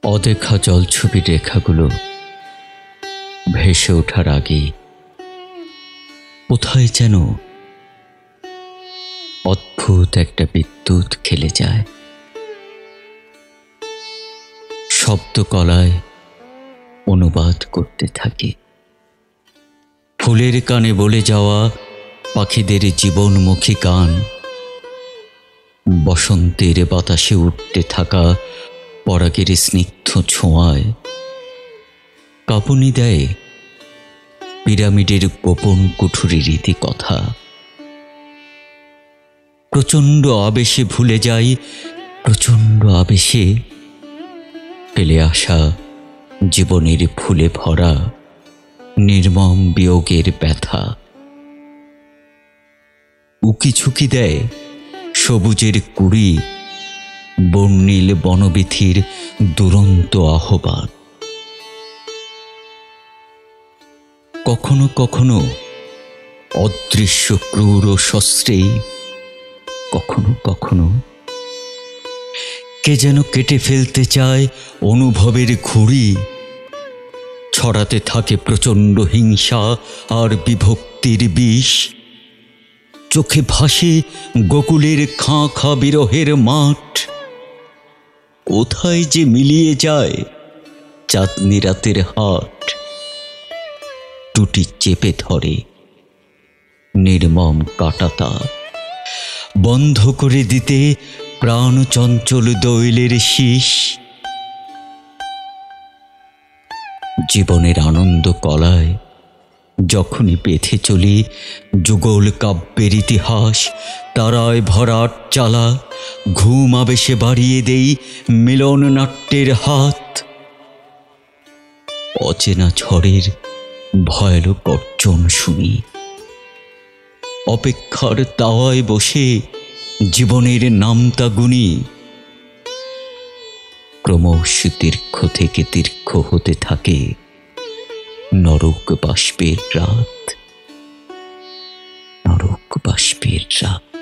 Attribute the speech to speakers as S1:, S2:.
S1: অদেখা জলছবির রেখাগুলো ভেসে ওঠার আগে কোথায় যেন অদ্ভুত একটা বিদ্যুৎ খেলে যায়। শব্দকলায় অনুবাদ করতে থাকে ফুলের কানে বলে যাওয়া পাখিদের জীবনমুখী গান, বসন্তের বাতাসে উঠতে থাকা পরাগের স্নিগ্ধ ছোঁয়ায় কাঁপুনি দেয় পিরামিডের গোপন কুঠুরির রীতিকথা। প্রচণ্ড আবেশে ভুলে যাই, প্রচণ্ড আবেশে ফেলে আসা জীবনের ফুলে ভরা নির্মম বিয়োগের ব্যথা। উকি ঝুঁকি দেয় সবুজের কুড়ি, বর্ণিল বনবিথির দুরন্ত আহ্বান। কখনো কখনো অদৃশ্য ক্রূর শস্ত্রে, কখনো কখনো কে যেন কেটে ফেলতে চায় অনুভবের ঘুড়ি। ছড়াতে থাকে প্রচণ্ড হিংসা আর বিভক্তির বিষ। চোখে ভাসে গোকুলের খাঁ খাঁ বিরহের মাঠ। কোথায় যে মিলিয়ে যায় চাঁদনি রাতের হাট। টুটি চেপে ধরে নির্মম কাঁটাতা, বন্ধ করে দিতে প্রাণ চঞ্চল দৈলের শীষ। জীবনের আনন্দ কলায় যখনই বেঁধে চলি যুগল কাব্যের ইতিহাস, তারায় ভরাট চালা ঘুম আবেশে বাড়িয়ে দেই মিলন নাট্যের হাত। অচেনা ঝড়ের ভয়াল গর্জন শুনি, অপেক্ষার তাওয়ায় বসে জীবনের নামতা গুনি। ক্রমশ দীর্ঘ থেকে দীর্ঘ হতে থাকে নরক বাষ্পের রাত, নরক বাষ্পের রাত।